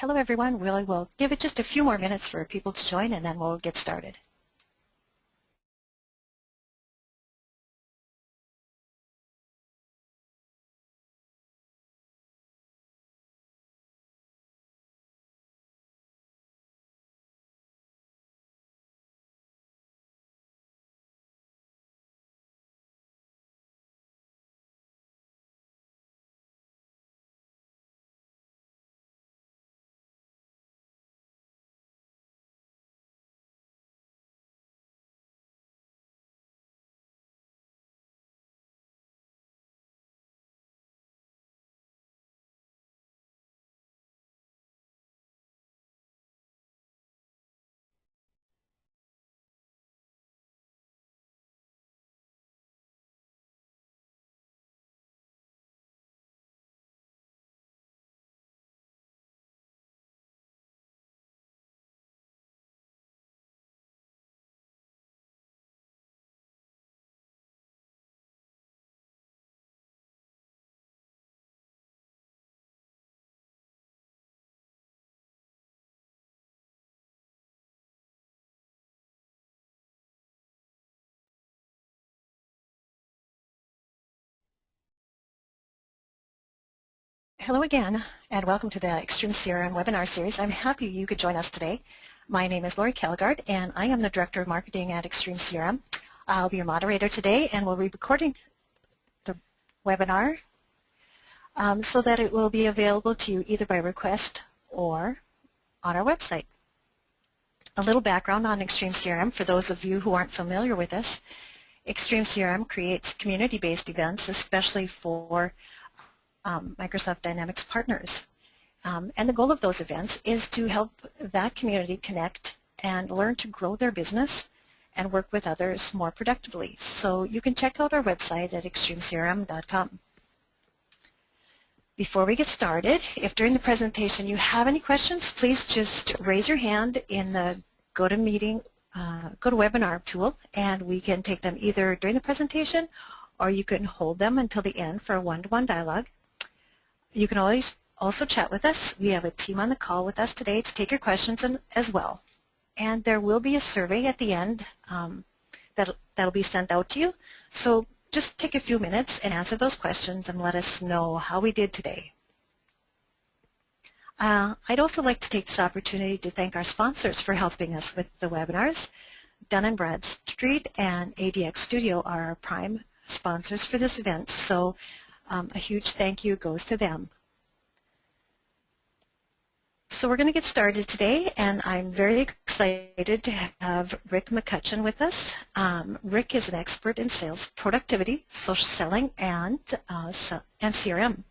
Hello everyone, we'll give it just a few more minutes for people to join and then we'll get started. Hello again, and welcome to the Extreme CRM webinar series. I'm happy you could join us today. My name is Lori Kellegard, and I am the Director of Marketing at Extreme CRM. I'll be your moderator today, and we'll be recording the webinar so that it will be available to you either by request or on our website. A little background on Extreme CRM for those of you who aren't familiar with us. Extreme CRM creates community-based events, especially for Microsoft Dynamics partners. And the goal of those events is to help that community connect and learn to grow their business and work with others more productively. So you can check out our website at extremecrm.com. Before we get started, if during the presentation you have any questions, please just raise your hand in the GoToWebinar tool, and we can take them either during the presentation or you can hold them until the end for a one-to-one dialogue. You can always also chat with us. We have a team on the call with us today to take your questions as well. And there will be a survey at the end that'll be sent out to you. So just take a few minutes and answer those questions and let us know how we did today. I'd also like to take this opportunity to thank our sponsors for helping us with the webinars. Dun & Bradstreet and ADX Studio are our prime sponsors for this event. So a huge thank you goes to them. So we're going to get started today, and I'm very excited to have Rick McCutcheon with us. Rick is an expert in sales productivity, social selling, and CRM.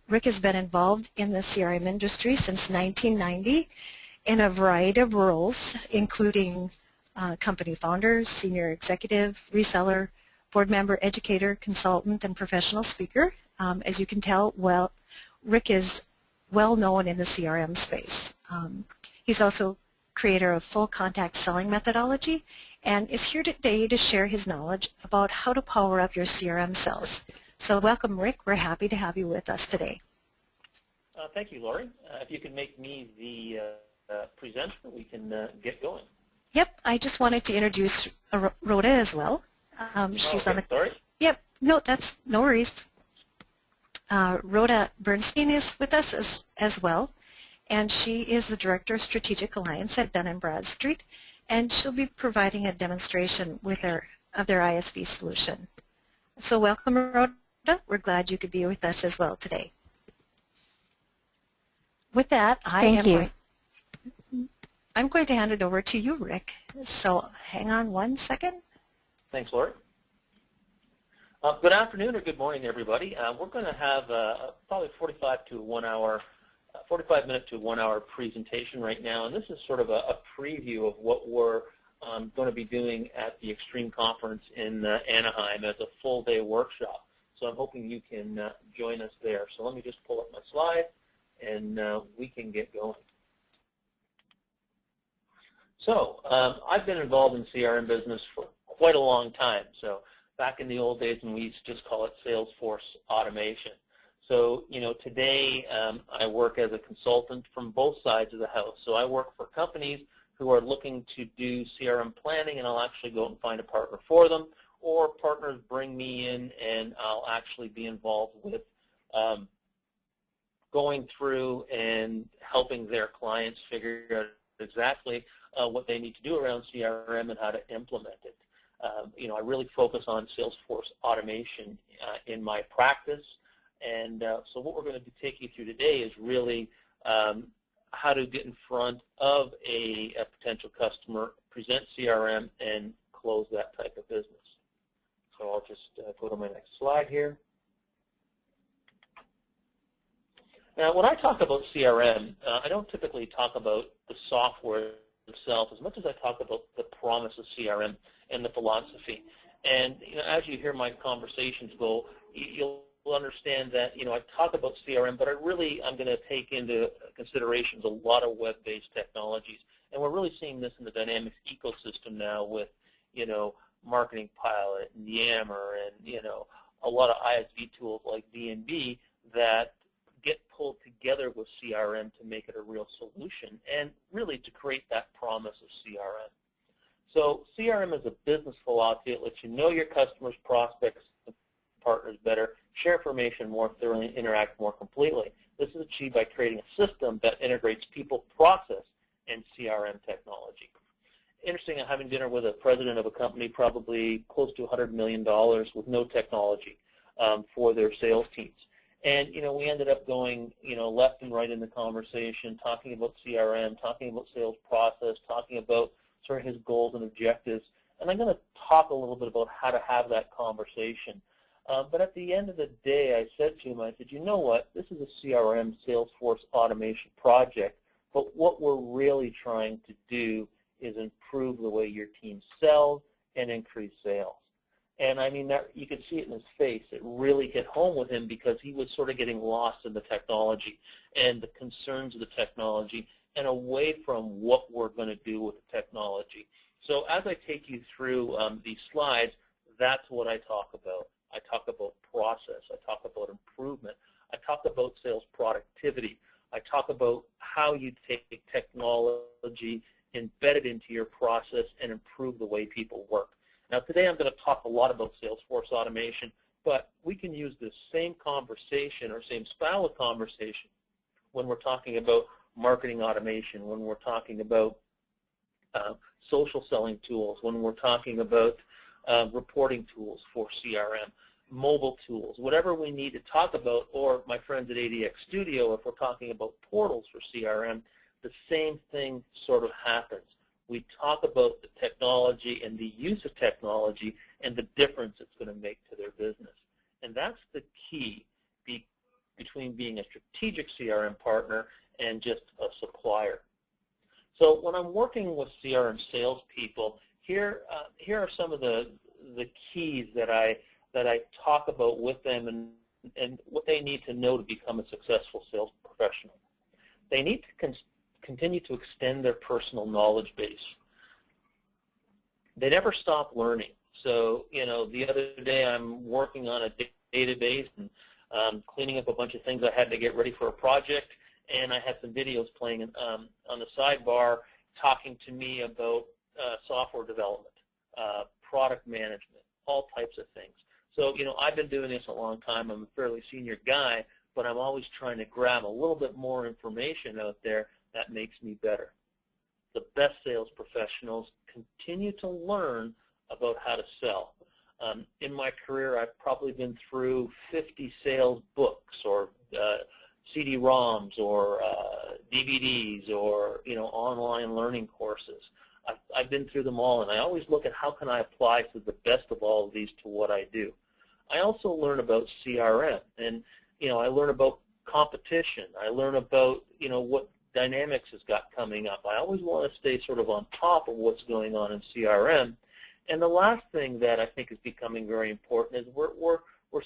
Rick has been involved in the CRM industry since 1990 in a variety of roles, including company founder, senior executive, reseller, board member, educator, consultant, and professional speaker. As you can tell, Rick is well known in the CRM space. He's also creator of full contact selling methodology and is here today to share his knowledge about how to power up your CRM sales. So welcome, Rick. We're happy to have you with us today. Thank you, Lori. If you can make me the presenter, we can get going. Yep, I just wanted to introduce Rhoda as well. She's on the. Sorry. Yep. No, that's no worries. Rhoda Bernstein is with us as well, and she is the Director of Strategic Alliance at Dun & Bradstreet, and she'll be providing a demonstration of their ISV solution. So welcome, Rhoda. We're glad you could be with us as well today. With that, I'm going to hand it over to you, Rick. So hang on one second. Thanks, Lori. Good afternoon or good morning, everybody. We're going to have probably 45 minute to 1 hour presentation right now, and this is sort of a preview of what we're going to be doing at the Extreme Conference in Anaheim as a full-day workshop. So I'm hoping you can join us there. So let me just pull up my slide, and we can get going. So I've been involved in CRM business for quite a long time. So back in the old days when we used to just call it Salesforce automation. So, today I work as a consultant from both sides of the house. So I work for companies who are looking to do CRM planning, and I'll actually go out and find a partner for them, or partners bring me in and I'll actually be involved with going through and helping their clients figure out exactly what they need to do around CRM and how to implement it. I really focus on Salesforce automation in my practice, and so what we're going to take you through today is really how to get in front of a potential customer, present CRM, and close that type of business. So I'll just go to my next slide here. Now, when I talk about CRM, I don't typically talk about the software itself as much as I talk about the promise of CRM and the philosophy. And as you hear my conversations go, you'll understand that I talk about CRM, but I'm going to take into considerations a lot of web-based technologies. And we're really seeing this in the Dynamics ecosystem now with Marketing Pilot and Yammer and a lot of ISV tools like D&B that get pulled together with CRM to make it a real solution and really to create that promise of CRM. So CRM is a business philosophy. It lets you know your customers, prospects, and partners better, share information more thoroughly, and interact more completely. This is achieved by creating a system that integrates people, process, and CRM technology. Interesting, I'm having dinner with a president of a company, probably close to $100 million with no technology for their sales teams. And, we ended up going, left and right in the conversation, talking about CRM, talking about sales process, talking about sort of his goals and objectives. And I'm going to talk a little bit about how to have that conversation. But at the end of the day, I said to him, I said, you know what, this is a CRM Salesforce automation project, but what we're really trying to do is improve the way your team sells and increase sales. And I mean, that you could see it in his face. It really hit home with him because he was sort of getting lost in the technology and the concerns of the technology and away from what we're going to do with the technology. So as I take you through these slides, that's what I talk about. I talk about process. I talk about improvement. I talk about sales productivity. I talk about how you take technology, embed it into your process, and improve the way people work. Now, today I'm going to talk a lot about Salesforce automation, but we can use this same conversation or same style of conversation when we're talking about marketing automation, when we're talking about social selling tools, when we're talking about reporting tools for CRM, mobile tools, whatever we need to talk about, or my friends at ADX Studio, if we're talking about portals for CRM, the same thing sort of happens. We talk about the technology and the use of technology and the difference it's going to make to their business. And that's the key between being a strategic CRM partner and just a supplier. So when I'm working with CRM salespeople, here are some of the keys that I talk about with them and what they need to know to become a successful sales professional. They need to continue to extend their personal knowledge base. They never stop learning. So, the other day I'm working on a database and cleaning up a bunch of things I had to get ready for a project, and I had some videos playing on the sidebar talking to me about software development, product management, all types of things. So, I've been doing this a long time. I'm a fairly senior guy, but I'm always trying to grab a little bit more information out there that makes me better. The best sales professionals continue to learn about how to sell. In my career, I've probably been through 50 sales books or CD-ROMs or DVDs or online learning courses. I've been through them all, and I always look at how can I apply to the best of all of these to what I do. I also learn about CRM, and I learn about competition. I learn about what Dynamics has got coming up. I always want to stay sort of on top of what's going on in CRM. And the last thing that I think is becoming very important is we're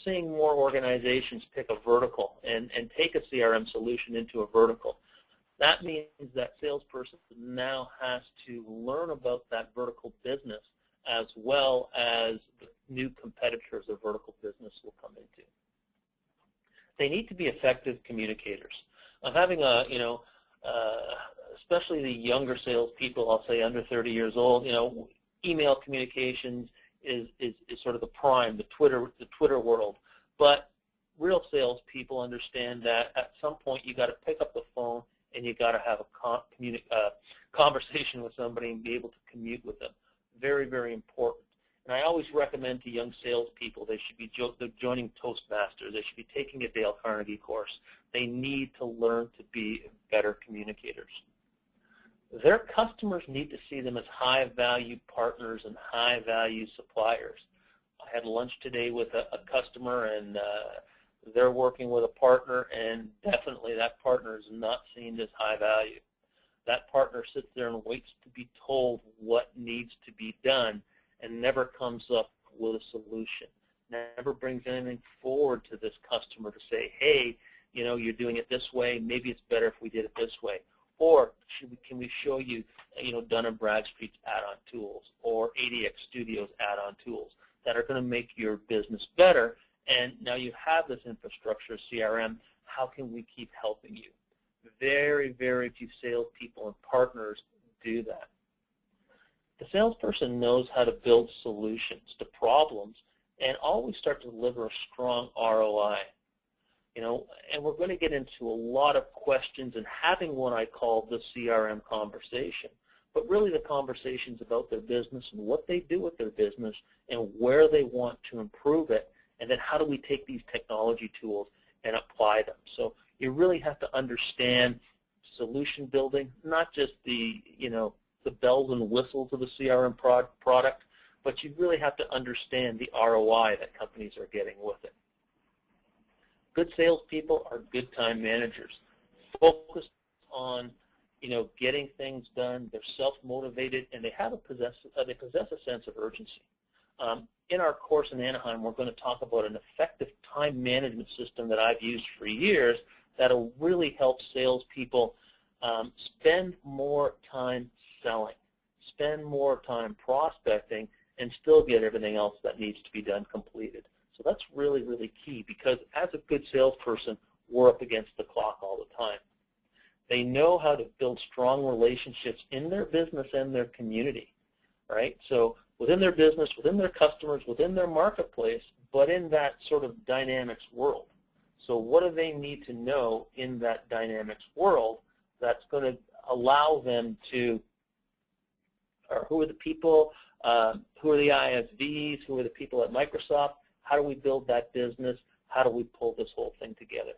seeing more organizations pick a vertical and take a CRM solution into a vertical. That means that salesperson now has to learn about that vertical business as well as the new competitors the vertical business will come into. they need to be effective communicators. Having a, especially the younger salespeople, I'll say under 30 years old, email communications is sort of the prime, the Twitter world. But real salespeople understand that at some point you got to pick up the phone and you got to have a conversation with somebody and be able to commute with them. Very, very important. And I always recommend to young salespeople they should be joining Toastmasters. They should be taking a Dale Carnegie course. They need to learn to be better communicators. Their customers need to see them as high-value partners and high-value suppliers. I had lunch today with a customer, and they're working with a partner, and definitely that partner is not seen as high value. That partner sits there and waits to be told what needs to be done and never comes up with a solution, never brings anything forward to this customer to say, hey, you're doing it this way, maybe it's better if we did it this way. Or can we show you, Dun & Bradstreet's add-on tools or ADX Studio's add-on tools that are going to make your business better? And now you have this infrastructure, CRM, how can we keep helping you? Very, very few salespeople and partners do that. The salesperson knows how to build solutions to problems and always start to deliver a strong ROI. And we're going to get into a lot of questions and having what I call the CRM conversation. But really the conversation's about their business and what they do with their business and where they want to improve it. And then how do we take these technology tools and apply them? So you really have to understand solution building, not just the bells and whistles of the CRM product, but you really have to understand the ROI that companies are getting with it. Good salespeople are good time managers, focused on getting things done. They're self-motivated, and they possess a sense of urgency. In our course in Anaheim, we're going to talk about an effective time management system that I've used for years that will really help salespeople spend more time selling, spend more time prospecting, and still get everything else that needs to be done completed. So that's really, really key because as a good salesperson, we're up against the clock all the time. They know how to build strong relationships in their business and their community, right? So within their business, within their customers, within their marketplace, but in that sort of dynamics world. So what do they need to know in that dynamics world that's going to allow them to, or who are the people, who are the ISVs, who are the people at Microsoft, how do we build that business, how do we pull this whole thing together?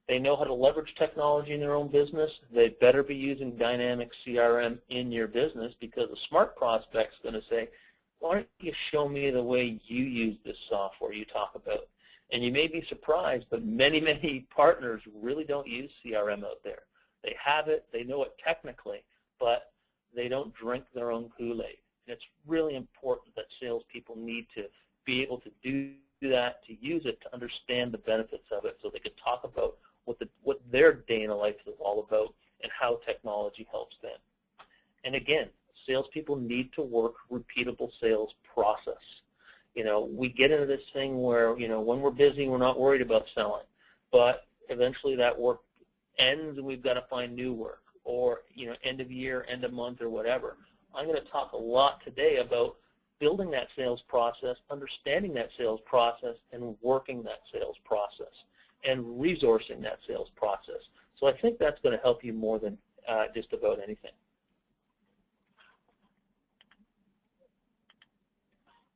They know how to leverage technology in their own business. They better be using dynamic CRM in your business because a smart prospect's going to say, why don't you show me the way you use this software you talk about? And you may be surprised, but many, many partners really don't use CRM out there. They have it, they know it technically, but they don't drink their own Kool-Aid. And it's really important that salespeople need to be able to do that, to use it, to understand the benefits of it so they can talk about what their day in the life is all about and how technology helps them. And again, salespeople need to work repeatable sales process. We get into this thing where, when we're busy, we're not worried about selling. But eventually that work ends and we've got to find new work or, end of year, end of month or whatever. I'm going to talk a lot today about building that sales process, understanding that sales process, and working that sales process, and resourcing that sales process. So I think that's going to help you more than just about anything.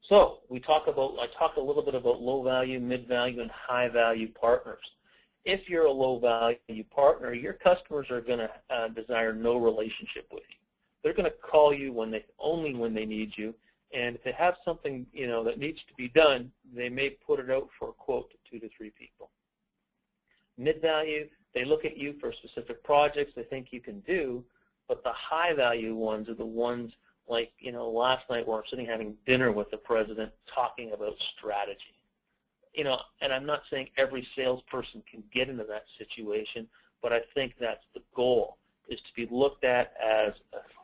So I talked a little bit about low value, mid value, and high value partners. If you're a low value partner, your customers are going to desire no relationship with you. They're going to call you only when they need you. And if they have something, that needs to be done, they may put it out for a quote to 2 to 3 people. Mid-value, they look at you for specific projects they think you can do, but the high-value ones are the ones like, last night where I'm sitting having dinner with the president talking about strategy. And I'm not saying every salesperson can get into that situation, but I think that's the goal, is to be looked at as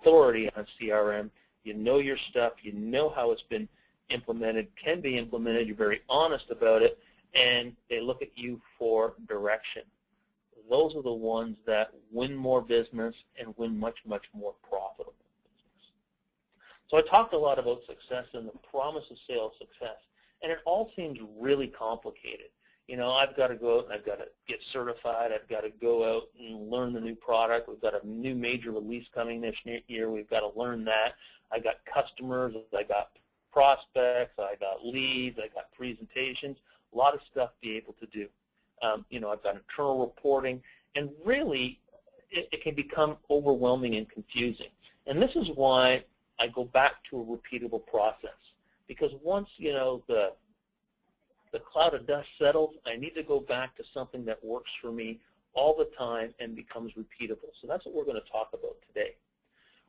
authority on CRM. You know your stuff, you know how it's been implemented, can be implemented, you're very honest about it, and they look at you for direction. Those are the ones that win more business and win much, much more profitable business. So I talked a lot about success and the promise of sales success, and it all seems really complicated. You know, I've got to go out and I've got to get certified. I've got to go out and learn the new product. We've got a new major release coming this year. We've got to learn that. I got customers. I got prospects. I got leads. I got presentations. A lot of stuff to be able to do. You know, I've got internal reporting, and really, it can become overwhelming and confusing. And this is why I go back to a repeatable process, because once, you know, the cloud of dust settles, I need to go back to something that works for me all the time and becomes repeatable. So that's what we're going to talk about today.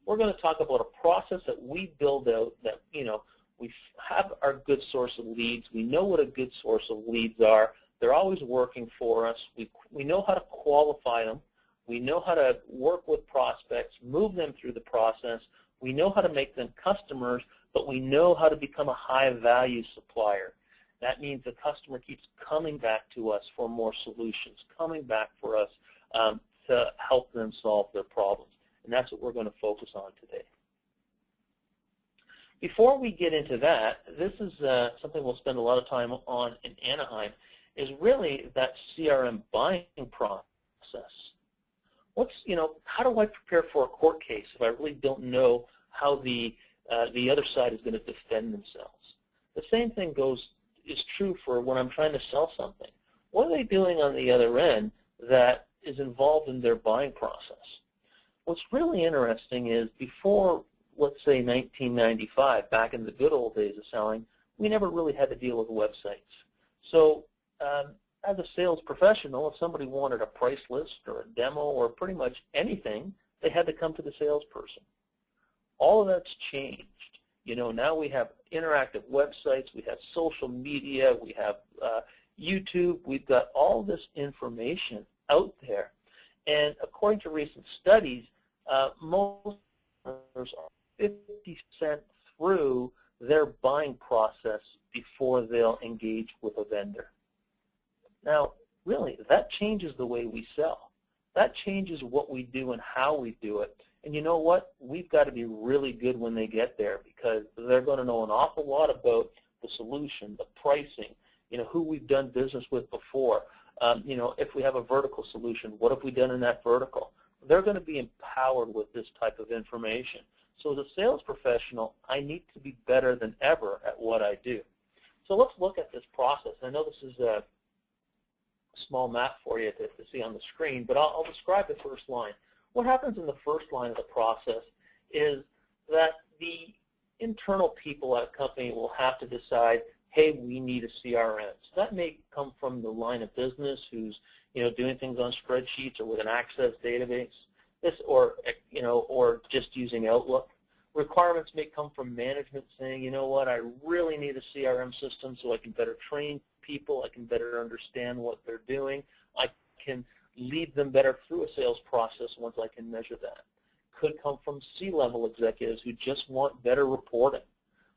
We're going to talk about a process that we build out that, you know, we have our good source of leads. We know what a good source of leads are. They're always working for us. We know how to qualify them. We know how to work with prospects, move them through the process. We know how to make them customers, but we know how to become a high-value supplier. That means the customer keeps coming back to us for more solutions, coming back for us to help them solve their problems. And that's what we're going to focus on today. Before we get into that, this is something we'll spend a lot of time on in Anaheim, is really that CRM buying process. You know, how do I prepare for a court case if I really don't know how the other side is going to defend themselves? The same thing is true for when I'm trying to sell something. What are they doing on the other end that is involved in their buying process? What's really interesting is before, let's say, 1995, back in the good old days of selling, we never really had to deal with websites. So as a sales professional, if somebody wanted a price list or a demo or pretty much anything, they had to come to the salesperson. All of that's changed. You know, now we have interactive websites, we have social media, we have YouTube, we've got all this information out there. And according to recent studies, most customers are 50% through their buying process before they'll engage with a vendor. Now, really, that changes the way we sell. That changes what we do and how we do it. And you know what? We've got to be really good when they get there, because they're going to know an awful lot about the solution, the pricing, you know, who we've done business with before. You know, if we have a vertical solution, what have we done in that vertical? They're going to be empowered with this type of information. So as a sales professional, I need to be better than ever at what I do. So let's look at this process. I know this is a small map for you to see on the screen, but I'll describe the first line. What happens in the first line of the process is that the internal people at a company will have to decide, hey, we need a CRM. So that may come from the line of business who's, you know, doing things on spreadsheets or with an Access database, or just using Outlook. Requirements may come from management saying, you know what, I really need a CRM system so I can better train people, I can better understand what they're doing, I can lead them better through a sales process once I can measure that. Could come from C-level executives who just want better reporting.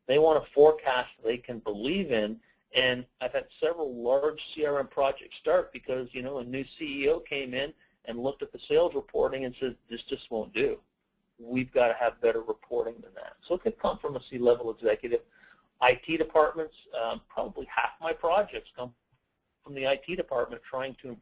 They want a forecast they can believe in, and I've had several large CRM projects start because, you know, a new CEO came in and looked at the sales reporting and said, this just won't do. We've got to have better reporting than that. So it could come from a C-level executive. IT departments, probably half my projects come from the IT department trying to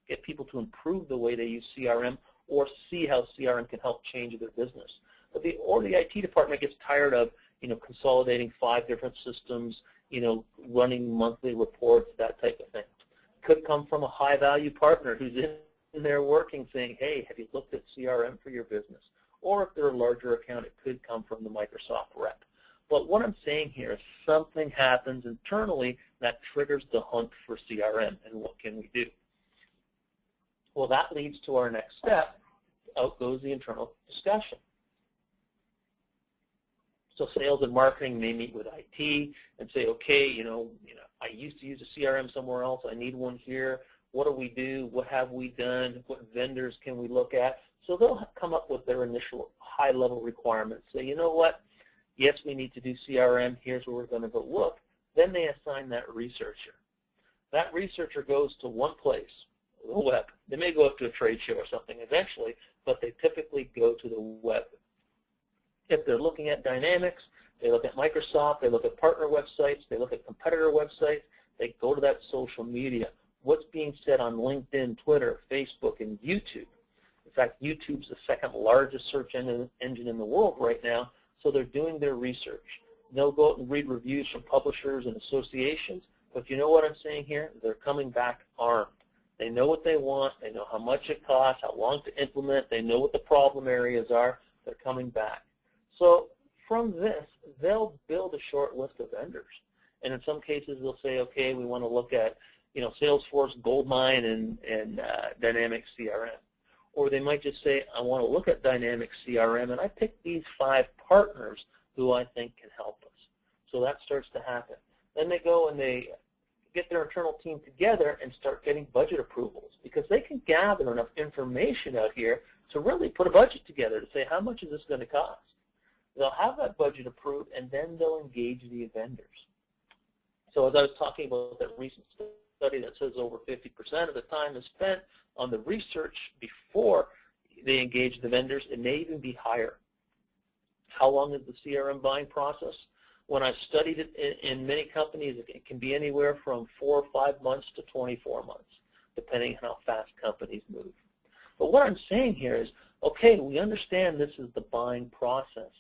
get people to improve the way they use CRM or see how CRM can help change their business. But the IT department gets tired of, you know, consolidating 5 different systems, you know, running monthly reports, that type of thing. Could come from a high-value partner who's in there working saying, hey, have you looked at CRM for your business? Or if they're a larger account, it could come from the Microsoft rep. But what I'm saying here is something happens internally that triggers the hunt for CRM, and what can we do? Well, that leads to our next step. Out goes the internal discussion. So sales and marketing may meet with IT and say, okay, you know, I used to use a CRM somewhere else. I need one here. What do we do? What have we done? What vendors can we look at? So they'll come up with their initial high-level requirements. Say, you know what? Yes, we need to do CRM. Here's where we're going to go look. Then they assign that researcher. That researcher goes to one place, the web. They may go up to a trade show or something eventually, but they typically go to the web. If they're looking at Dynamics, they look at Microsoft, they look at partner websites, they look at competitor websites, they go to that social media. What's being said on LinkedIn, Twitter, Facebook, and YouTube? In fact, YouTube's the second largest search engine in the world right now, so they're doing their research. They'll go out and read reviews from publishers and associations, but you know what I'm saying here? They're coming back armed. They know what they want, they know how much it costs, how long to implement, they know what the problem areas are, they're coming back. So from this, they'll build a short list of vendors. And in some cases, they'll say, okay, we want to look at, Salesforce, Goldmine, and Dynamics CRM. Or they might just say, I want to look at Dynamics CRM, and I pick these 5 partners who I think can help us. So that starts to happen. Then they go and they get their internal team together and start getting budget approvals, because they can gather enough information out here to really put a budget together to say, how much is this going to cost? They'll have that budget approved, and then they'll engage the vendors. So as I was talking about that recent study that says over 50% of the time is spent on the research before they engage the vendors, it may even be higher. How long is the CRM buying process? When I've studied it in many companies, it can be anywhere from 4 or 5 months to 24 months, depending on how fast companies move. But what I'm saying here is, okay, we understand this is the buying process.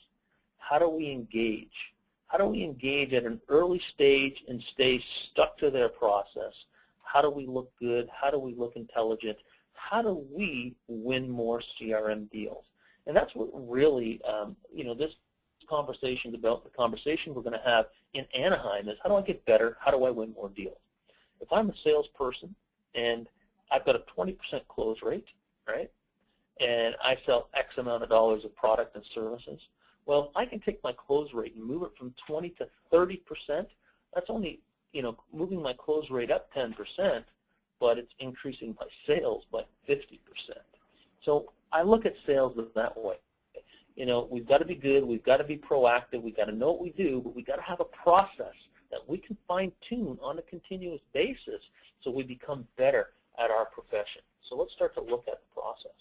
How do we engage? How do we engage at an early stage and stay stuck to their process? How do we look good? How do we look intelligent? How do we win more CRM deals? And that's what really, this conversation is about. The conversation we're going to have in Anaheim is, how do I get better? How do I win more deals? If I'm a salesperson and I've got a 20% close rate, right, and I sell X amount of dollars of product and services, well, I can take my close rate and move it from 20 to 30%. That's only, moving my close rate up 10%, but it's increasing my sales by 50%. So I look at sales that way. We've got to be good, we've got to be proactive, we've got to know what we do, but we've got to have a process that we can fine-tune on a continuous basis so we become better at our profession. So let's start to look at the process.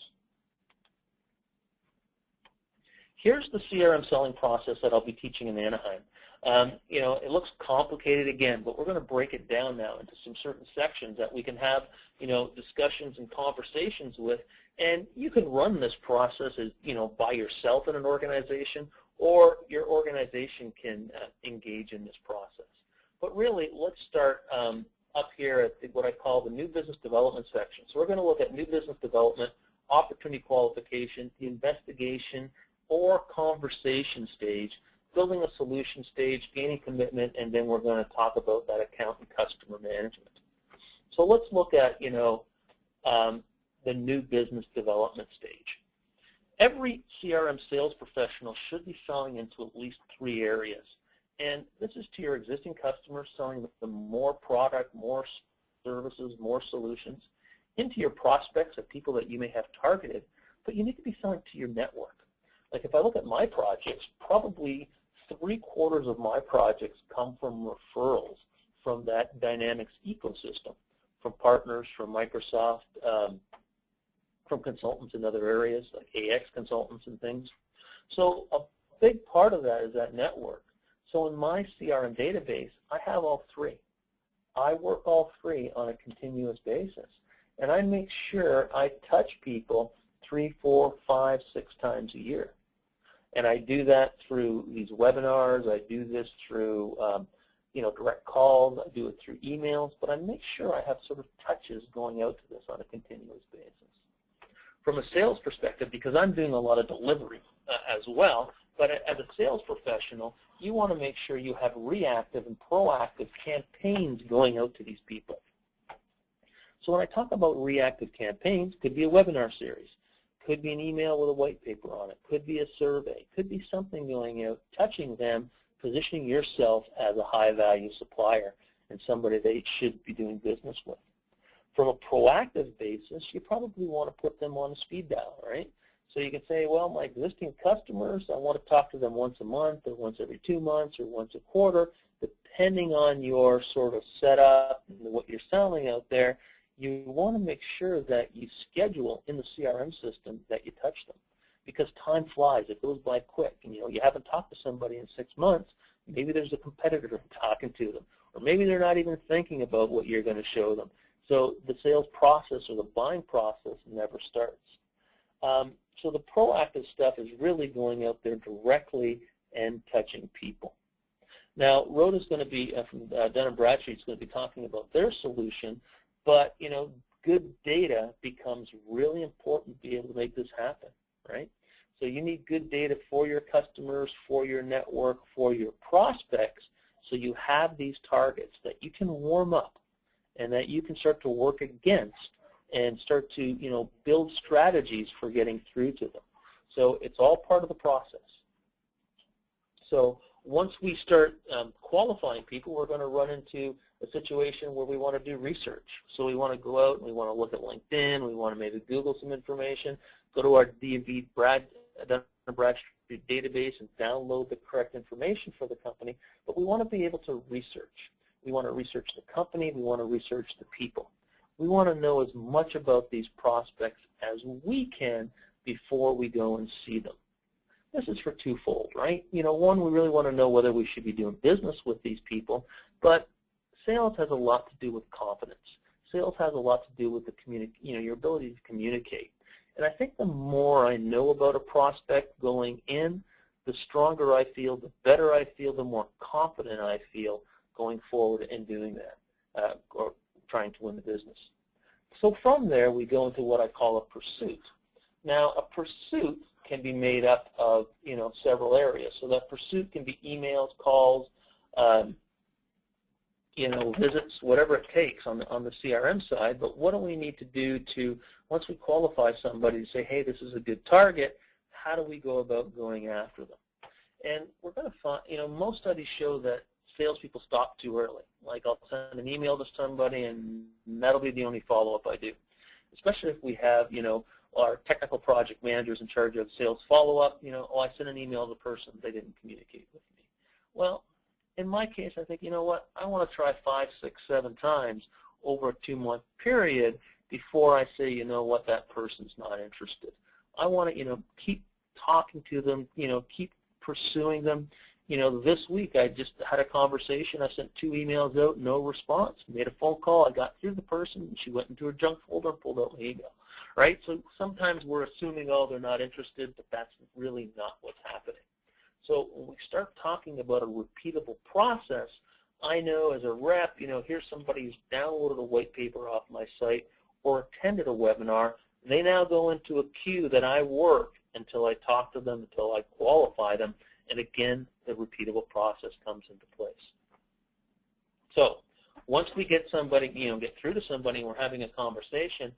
Here's the CRM selling process that I'll be teaching in Anaheim. It looks complicated again, but we're going to break it down now into some certain sections that we can have, discussions and conversations with. And you can run this process as, by yourself in an organization, or your organization can engage in this process. But really, let's start up here at what I call the new business development section. So we're going to look at new business development, opportunity qualification, the investigation or conversation stage, building a solution stage, gaining commitment, and then we're going to talk about that account and customer management. So let's look at, the new business development stage. Every CRM sales professional should be selling into at least 3 areas. And this is to your existing customers, selling them more product, more services, more solutions, into your prospects of people that you may have targeted, but you need to be selling to your network. Like if I look at my projects, probably 3/4 of my projects come from referrals from that Dynamics ecosystem, from partners, from Microsoft, from consultants in other areas like AX consultants and things. So a big part of that is that network. So in my CRM database, I have all 3. I work all 3 on a continuous basis. And I make sure I touch people 3, 4, 5, 6 times a year. And I do that through these webinars. I do this through direct calls. I do it through emails. But I make sure I have sort of touches going out to this on a continuous basis. From a sales perspective, because I'm doing a lot of delivery as well, but as a sales professional, you want to make sure you have reactive and proactive campaigns going out to these people. So when I talk about reactive campaigns, it could be a webinar series, could be an email with a white paper on it, could be a survey, could be something going out, touching them, positioning yourself as a high-value supplier and somebody they should be doing business with. From a proactive basis, you probably want to put them on a speed dial, right? So you can say, well, my existing customers, I want to talk to them once a month or once every 2 months or once a quarter. depending on your sort of setup and what you're selling out there, you want to make sure that you schedule in the CRM system that you touch them, because time flies. It goes by quick. And, you haven't talked to somebody in 6 months. Maybe there's a competitor talking to them, or maybe they're not even thinking about what you're going to show them. So the sales process or the buying process never starts. So the proactive stuff is really going out there directly and touching people. Now, Rhoda's going to be, from Dun & Bradstreet, is going to be talking about their solution, but, good data becomes really important to be able to make this happen, right? So you need good data for your customers, for your network, for your prospects, so you have these targets that you can warm up and that you can start to work against and start to, build strategies for getting through to them. So it's all part of the process. So once we start qualifying people, we're going to run into a situation where we want to do research. So we want to go out and we want to look at LinkedIn. We want to maybe Google some information, go to our D&B Dun & Bradstreet database and download the correct information for the company. But we want to be able to research. We want to research the company. We want to research the people. We want to know as much about these prospects as we can before we go and see them. This is for twofold, right? One, we really want to know whether we should be doing business with these people, but sales has a lot to do with confidence. Sales has a lot to do with the your ability to communicate. And I think the more I know about a prospect going in, the stronger I feel, the better I feel, the more confident I feel going forward in doing that, or trying to win the business. So from there, we go into what I call a pursuit. Now, a pursuit can be made up of, several areas. So that pursuit can be emails, calls, visits, whatever it takes on the CRM side. But what do we need to do to, once we qualify somebody, to say, hey, this is a good target, how do we go about going after them? And we're going to find, most studies show that salespeople stop too early. Like, I'll send an email to somebody, and that'll be the only follow-up I do. Especially if we have, our technical project managers in charge of sales follow-up. Oh, I sent an email to the person, they didn't communicate with me. Well, in my case, I think, what, I want to try 5, 6, 7 times over a 2-month period before I say, what, that person's not interested. I want to, keep talking to them, keep pursuing them. This week I just had a conversation. I sent 2 emails out, no response. Made a phone call. I got through the person, and she went into her junk folder and pulled out my email. Right? So sometimes we're assuming, oh, they're not interested, but that's really not what's happening. So when we start talking about a repeatable process, I know as a rep, here's somebody who's downloaded a white paper off my site or attended a webinar. They now go into a queue that I work until I talk to them, until I qualify them. And again, the repeatable process comes into place. So once we get somebody, get through to somebody and we're having a conversation,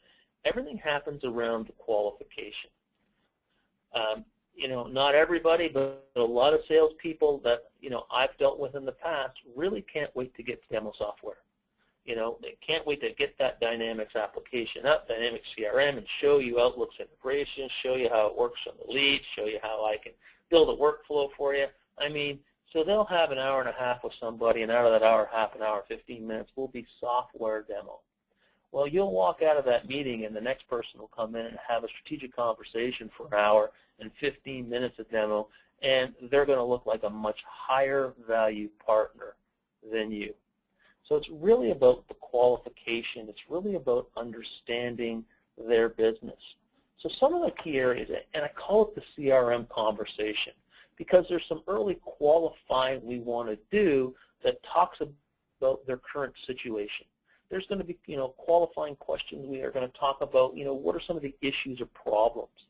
everything happens around the qualification. Not everybody, but a lot of salespeople that, I've dealt with in the past really can't wait to get demo software. They can't wait to get that Dynamics application up, Dynamics CRM, and show you Outlook's integration, show you how it works on the lead, show you how I can build a workflow for you. I mean, so they'll have an hour and a half with somebody, and out of that hour, half an hour, 15 minutes will be software demo. Well, you'll walk out of that meeting, and the next person will come in and have a strategic conversation for an hour and 15 minutes of demo, and they're going to look like a much higher value partner than you. So it's really about the qualification. It's really about understanding their business. So some of the key areas, and I call it the CRM conversation, because there's some early qualifying we want to do that talks about their current situation. There's going to be, qualifying questions. We are going to talk about, what are some of the issues or problems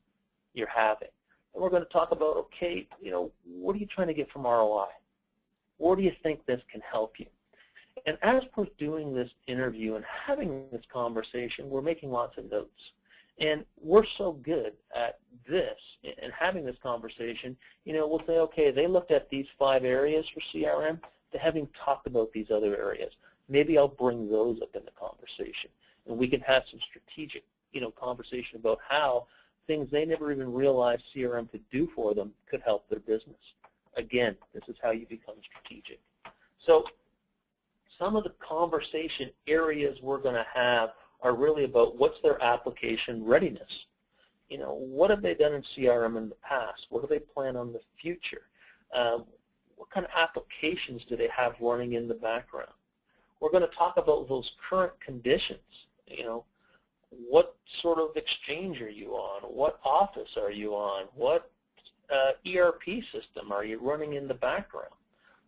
you're having. And we're going to talk about, okay, what are you trying to get from ROI? Where do you think this can help you? And as we're doing this interview and having this conversation, we're making lots of notes. And we're so good at this and having this conversation, we'll say, okay, they looked at these 5 areas for CRM. They haven't talked about these other areas. Maybe I'll bring those up in the conversation. And we can have some strategic, conversation about how things they never even realized CRM could do for them could help their business. Again, this is how you become strategic. So some of the conversation areas we're going to have are really about what's their application readiness. You know, what have they done in CRM in the past? What do they plan on the future? What kind of applications do they have running in the background? We're going to talk about those current conditions. You know, what sort of exchange are you on? What office are you on? What ERP system are you running in the background?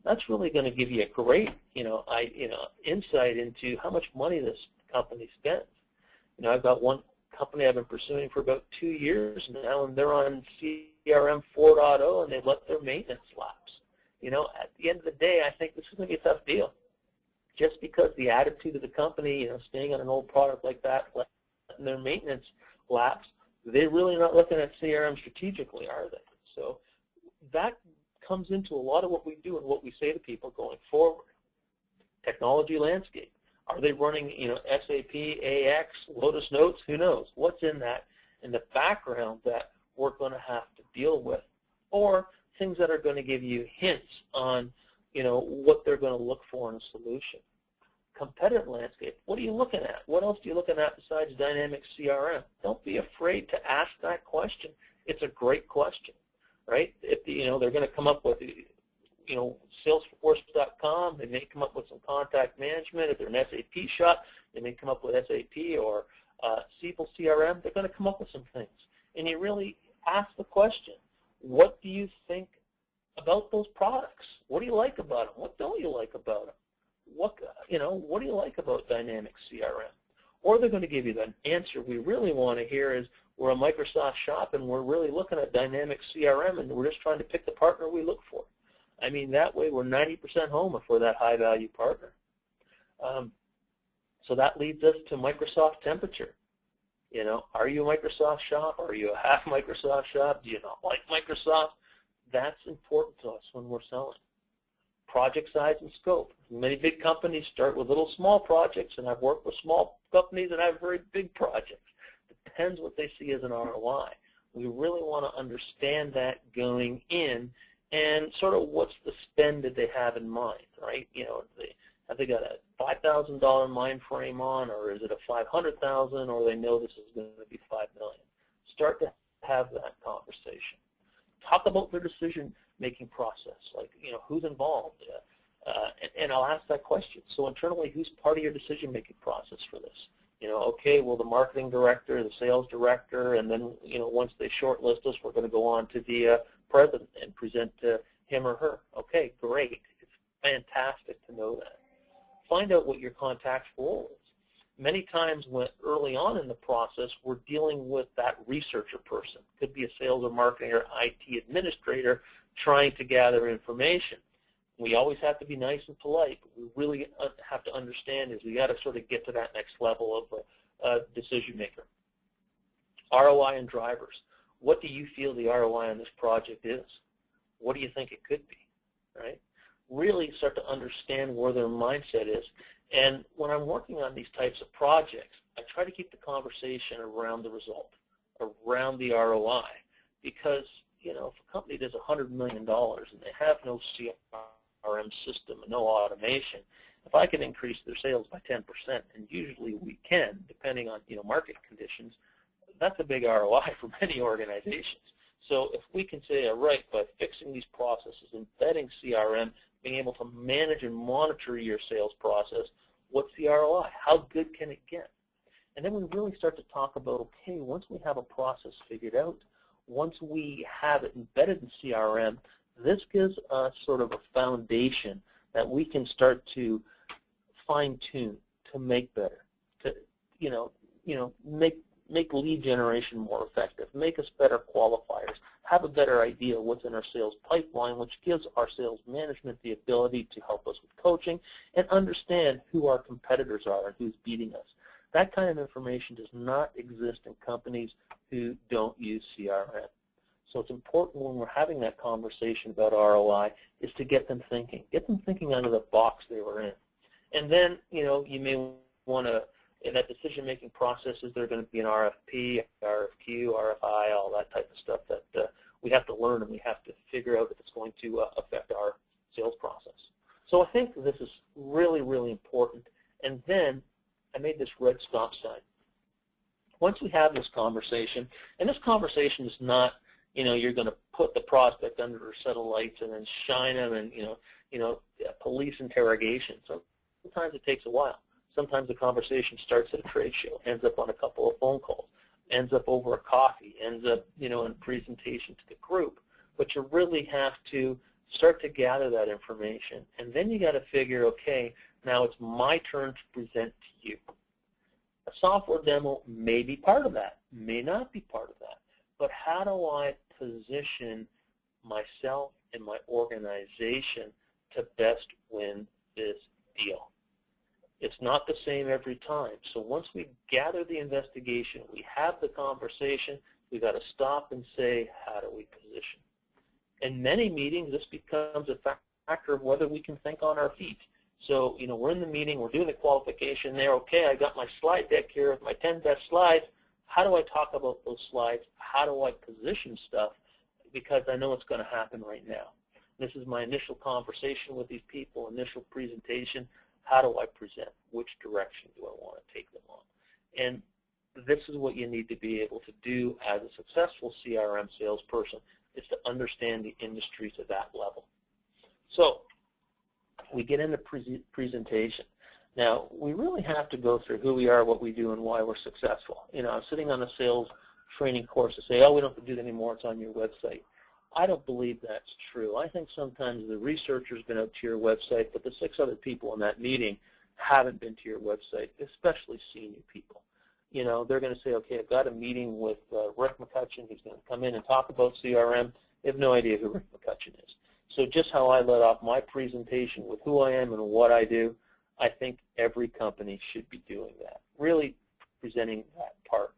That's really going to give you a great, insight into how much money this company spends. You know, I've got one company I've been pursuing for about 2 years now, and they're on CRM 4.0, and they let their maintenance lapse. You know, at the end of the day, I think this is going to be a tough deal. Just because the attitude of the company, you know, staying on an old product like that, letting their maintenance lapse, they're really not looking at CRM strategically, are they? So that comes into a lot of what we do and what we say to people going forward. Technology landscape. Are they running, you know, SAP, AX, Lotus Notes? Who knows? What's in that in the background that we're going to have to deal with? Or things that are going to give you hints on, you know, what they're going to look for in a solution. Competitive landscape. What are you looking at? What else are you looking at besides Dynamics CRM? Don't be afraid to ask that question. It's a great question, right? If you know they're going to come up with, you know, Salesforce.com, they may come up with some contact management. If they're an SAP shop, they may come up with SAP or Siebel CRM. They're going to come up with some things. And you really ask the question, what do you think about those products? What do you like about them? What don't you like about them? What do you like about Dynamics CRM? Or they're going to give you the answer we really want to hear is, we're a Microsoft shop and we're really looking at Dynamics CRM and we're just trying to pick the partner we look for. I mean, that way we're 90% home if we're that high-value partner. So that leads us to Microsoft temperature. You know, are you a Microsoft shop? Are you a half Microsoft shop? Do you not like Microsoft? That's important to us when we're selling. Project size and scope. Many big companies start with little small projects, and I've worked with small companies that have very big projects. Depends what they see as an ROI. We really want to understand that going in, and sort of what's the spend that they have in mind, right? You know, have they got a $5,000 mind frame on, or is it a $500,000, or they know this is going to be $5 million? Start to have that conversation. Talk about their decision-making process, like, you know, who's involved, and I'll ask that question. So internally, who's part of your decision-making process for this? You know, okay, well, the marketing director, the sales director, and then, you know, once they shortlist us, we're going to go on to the president and present to him or her. Okay, great. It's fantastic to know that. Find out what your contact's role is. Many times when early on in the process, we're dealing with that researcher person. Could be a sales or marketing or IT administrator trying to gather information. We always have to be nice and polite, but we really have to understand is we got to sort of get to that next level of a decision maker. ROI and drivers. What do you feel the ROI on this project is? What do you think it could be, right? Really start to understand where their mindset is. And when I'm working on these types of projects, I try to keep the conversation around the result, around the ROI, because, you know, if a company does $100 million and they have no CRM system and no automation, if I can increase their sales by 10%, and usually we can, depending on, you know, market conditions, that's a big ROI for many organizations. So if we can say, all right, by fixing these processes, embedding CRM, being able to manage and monitor your sales process, what's the ROI? How good can it get? And then we really start to talk about, okay, once we have a process figured out, once we have it embedded in CRM, this gives us sort of a foundation that we can start to fine-tune, to make better, to make lead generation more effective, make us better qualifiers, have a better idea of what's in our sales pipeline, which gives our sales management the ability to help us with coaching and understand who our competitors are and who's beating us. That kind of information does not exist in companies who don't use CRM. So it's important when we're having that conversation about ROI is to get them thinking out of the box they were in. And then, you know, you may want to, in that decision-making process, is there going to be an RFP, RFQ, RFI, all that type of stuff that we have to learn and we have to figure out if it's going to affect our sales process. So I think this is really, really important. And then I made this red stop sign. Once we have this conversation, and this conversation is not, you're going to put the prospect under a set of lights and then shine them and, police interrogation. Sometimes it takes a while. Sometimes the conversation starts at a trade show, ends up on a couple of phone calls, ends up over a coffee, ends up, in a presentation to the group. But you really have to start to gather that information. And then you got to figure, okay, now it's my turn to present to you. A software demo may be part of that, may not be part of that. But how do I position myself and my organization to best win this deal? It's not the same every time. So once we gather the investigation, we have the conversation, we've got to stop and say, how do we position? In many meetings, this becomes a factor of whether we can think on our feet. So, we're in the meeting, we're doing the qualification there. Okay, I got my slide deck here with my 10 best slides. How do I talk about those slides? How do I position stuff? Because I know it's going to happen right now. This is my initial conversation with these people, initial presentation. How do I present? Which direction do I want to take them on? And this is what you need to be able to do as a successful CRM salesperson, is to understand the industry to that level. So we get into presentation. Now, we really have to go through who we are, what we do, and why we're successful. I'm sitting on a sales training course to say, oh, we don't have to do that anymore, it's on your website. I don't believe that's true. I think sometimes the researcher's been out to your website, but the 6 other people in that meeting haven't been to your website, especially senior people. They're going to say, okay, I've got a meeting with Rick McCutcheon. He's going to come in and talk about CRM. They have no idea who Rick McCutcheon is. So just how I led off my presentation with who I am and what I do, I think every company should be doing that, really presenting that part.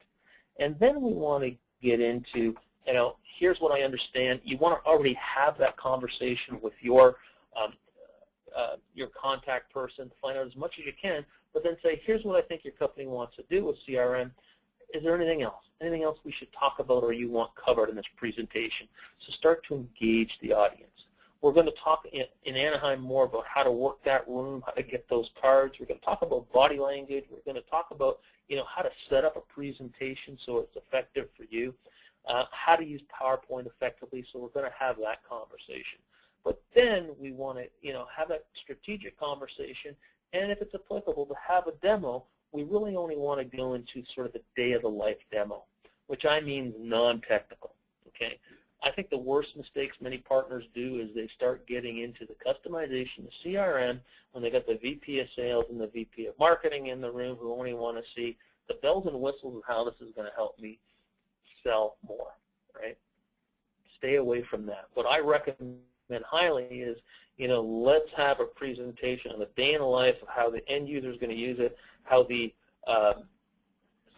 And then we want to get into, here's what I understand. You want to already have that conversation with your contact person to find out as much as you can, but then say, here's what I think your company wants to do with CRM. Is there anything else? Anything else we should talk about or you want covered in this presentation? So start to engage the audience. We're going to talk in Anaheim more about how to work that room, how to get those cards. We're going to talk about body language. We're going to talk about, how to set up a presentation so it's effective for you, how to use PowerPoint effectively. So we're going to have that conversation. But then we want to, have a strategic conversation, and if it's applicable to have a demo, we really only want to go into sort of the day-of-the-life demo, which I mean non-technical, okay? I think the worst mistakes many partners do is they start getting into the customization of CRM when they got the VP of sales and the VP of marketing in the room who only want to see the bells and whistles of how this is going to help me sell more, right? Stay away from that. What I recommend highly is, let's have a presentation on the day in the life of how the end user is going to use it, how the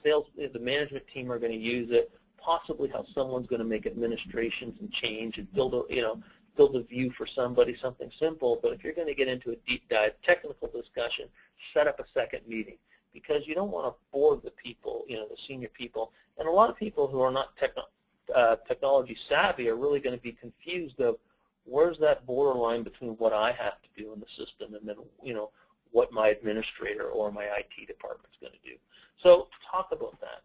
the management team are going to use it, possibly how someone's going to make administrations and change and build a view for somebody, something simple. But if you're going to get into a deep dive technical discussion, set up a second meeting, because you don't want to bore the people, the senior people. And a lot of people who are not technology savvy are really going to be confused of where's that borderline between what I have to do in the system and then, what my administrator or my IT department is going to do. So talk about that.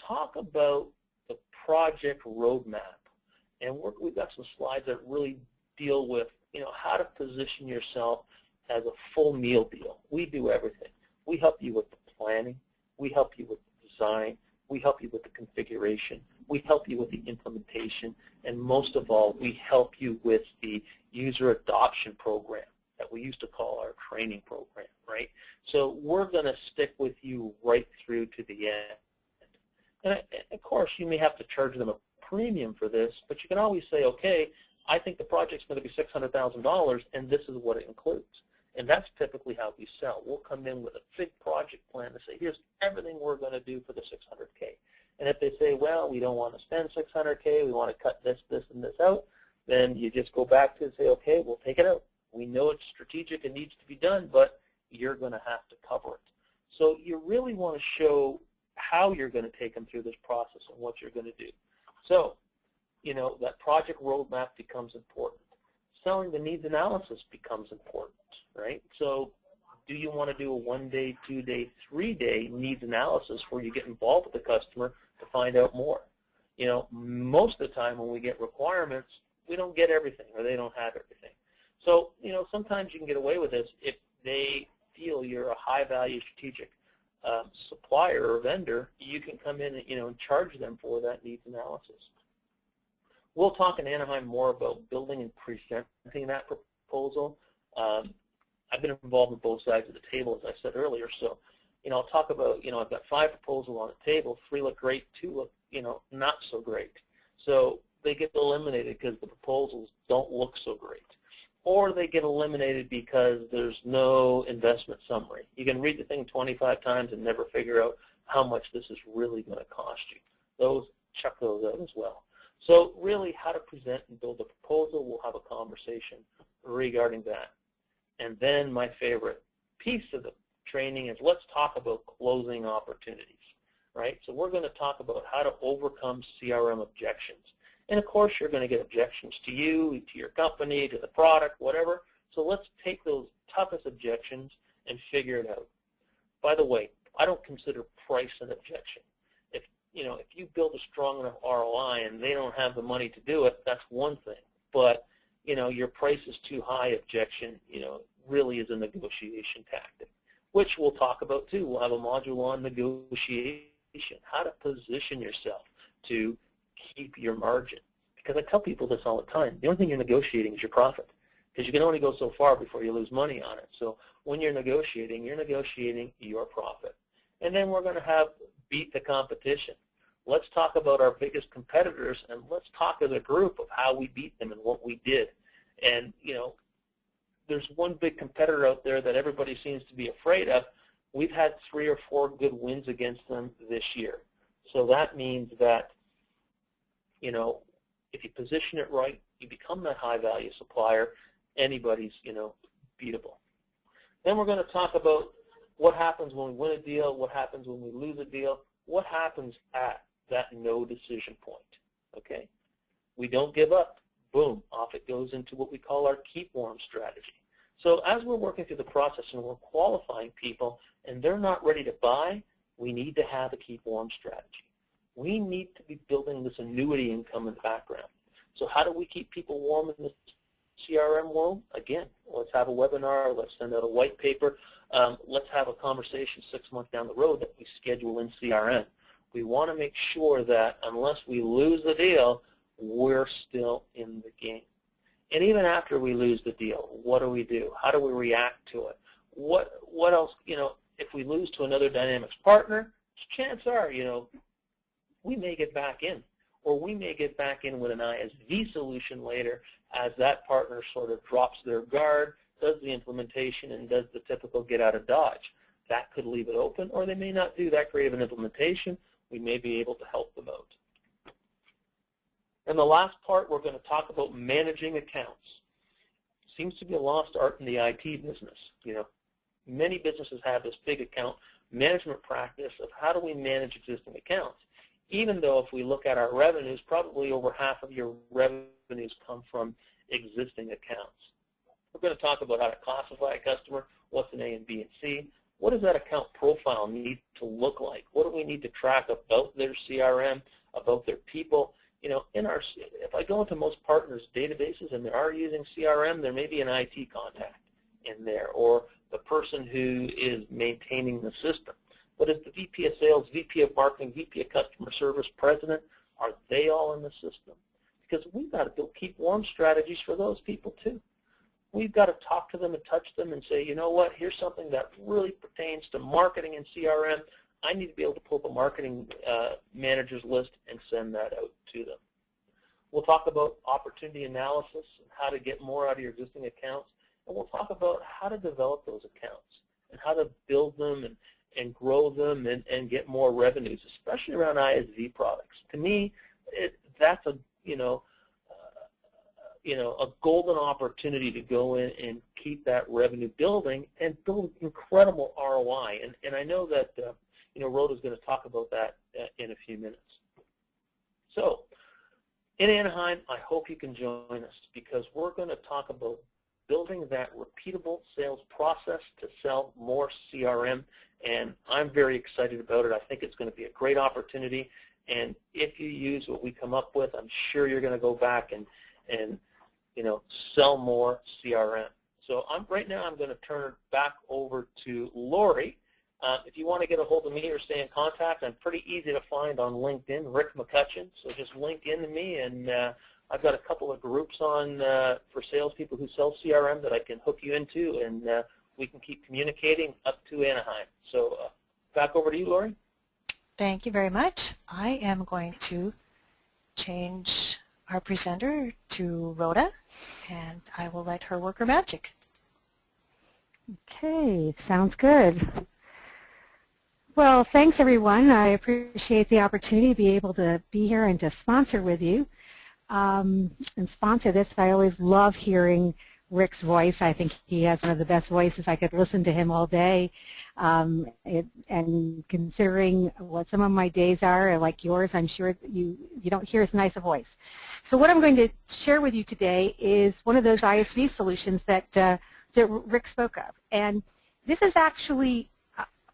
Talk about the project roadmap. And we've got some slides that really deal with, how to position yourself as a full meal deal. We do everything. We help you with the planning. We help you with the design. We help you with the configuration. We help you with the implementation. And most of all, we help you with the user adoption program that we used to call our training program, right? So we're going to stick with you right through to the end. And of course, you may have to charge them a premium for this, but you can always say, okay, I think the project's going to be $600,000, and this is what it includes. And that's typically how we sell. We'll come in with a big project plan to say, here's everything we're going to do for the $600K. And if they say, well, we don't want to spend $600K, we want to cut this, this, and this out, then you just go back to and say, okay, we'll take it out. We know it's strategic and needs to be done, but you're going to have to cover it. So you really want to show how you're going to take them through this process and what you're going to do. So, that project roadmap becomes important. selling the needs analysis becomes important, right? So do you want to do a 1-day, 2-day, 3-day needs analysis where you get involved with the customer to find out more? You know, most of the time when we get requirements, we don't get everything or they don't have everything. So, you know, sometimes you can get away with this if they feel you're a high-value strategic supplier or vendor. You can come in and, you know, and charge them for that needs analysis. We'll talk in Anaheim more about building and presenting that proposal. I've been involved in both sides of the table, as I said earlier. So, you know, I'll talk about, you know, I've got 5 proposals on the table. 3 look great, 2 look, you know, not so great. So they get eliminated because the proposals don't look so great. Or they get eliminated because there's no investment summary. You can read the thing 25 times and never figure out how much this is really going to cost you. Check those out as well. So really, how to present and build a proposal, we'll have a conversation regarding that. And then my favorite piece of the training is let's talk about closing opportunities, right? So we're going to talk about how to overcome CRM objections. And of course, you're going to get objections to you, to your company, to the product, whatever. So let's take those toughest objections and figure it out. By the way, I don't consider price an objection. If you build a strong enough ROI and they don't have the money to do it, that's one thing. But, you know, your price is too high objection, you know, really is a negotiation tactic, which we'll talk about too. We'll have a module on negotiation, how to position yourself to keep your margin. Because I tell people this all the time. The only thing you're negotiating is your profit, because you can only go so far before you lose money on it. So when you're negotiating your profit. And then we're going to have beat the competition. Let's talk about our biggest competitors, and let's talk as a group of how we beat them and what we did. And, you know, there's one big competitor out there that everybody seems to be afraid of. We've had 3 or 4 good wins against them this year. So that means that, you know, if you position it right, you become that high-value supplier, anybody's, you know, beatable. Then we're going to talk about what happens when we win a deal, what happens when we lose a deal, what happens at that no decision point, okay? We don't give up. Boom, off it goes into what we call our keep warm strategy. So as we're working through the process and we're qualifying people and they're not ready to buy, we need to have a keep warm strategy. We need to be building this annuity income in the background. So how do we keep people warm in the CRM world? Again, let's have a webinar, let's send out a white paper, let's have a conversation 6 months down the road that we schedule in CRM. We want to make sure that unless we lose the deal, we're still in the game. And even after we lose the deal, what do? How do we react to it? What else, you know, if we lose to another Dynamics partner, chances are, you know, we may get back in, or we may get back in with an ISV solution later as that partner sort of drops their guard, does the implementation, and does the typical get out of Dodge. That could leave it open, or they may not do that great of an implementation. We may be able to help them out. And the last part, we're going to talk about managing accounts. Seems to be a lost art in the IT business. You know, many businesses have this big account management practice of how do we manage existing accounts. Even though if we look at our revenues, probably over half of your revenues come from existing accounts. We're going to talk about how to classify a customer, what's an A and B and C. What does that account profile need to look like? What do we need to track about their CRM, about their people? You know, if I go into most partners' databases and they are using CRM, there may be an IT contact in there, or the person who is maintaining the system. But is the VP of Sales, VP of Marketing, VP of Customer Service, President, are they all in the system? Because we've got to keep warm strategies for those people too. We've got to talk to them and touch them and say, you know what, here's something that really pertains to marketing and CRM. I need to be able to pull up a marketing manager's list and send that out to them. We'll talk about opportunity analysis and how to get more out of your existing accounts. And we'll talk about how to develop those accounts and how to build them and grow them and get more revenues, especially around ISV products. To me, that's a a golden opportunity to go in and keep that revenue building and build incredible ROI. And I know that Rhoda's going to talk about that in a few minutes. So in Anaheim, I hope you can join us because we're going to talk about building that repeatable sales process to sell more CRM, and I'm very excited about it. I think it's going to be a great opportunity, and if you use what we come up with, I'm sure you're going to go back and sell more CRM. So right now I'm going to turn it back over to Lori. If you want to get a hold of me or stay in contact, I'm pretty easy to find on LinkedIn, Rick McCutcheon. So just link into me, and I've got a couple of groups on for salespeople who sell CRM that I can hook you into, and we can keep communicating up to Anaheim. So back over to you, Lori. Thank you very much. I am going to change our presenter to Rhoda, and I will let her work her magic. Okay, sounds good. Well, thanks everyone. I appreciate the opportunity to be able to be here and to sponsor with you and sponsor this. I always love hearing Rick's voice. I think he has one of the best voices. I could listen to him all day. And considering what some of my days are, like yours, I'm sure you don't hear as nice a voice. So what I'm going to share with you today is one of those ISV solutions that Rick spoke of. And this is actually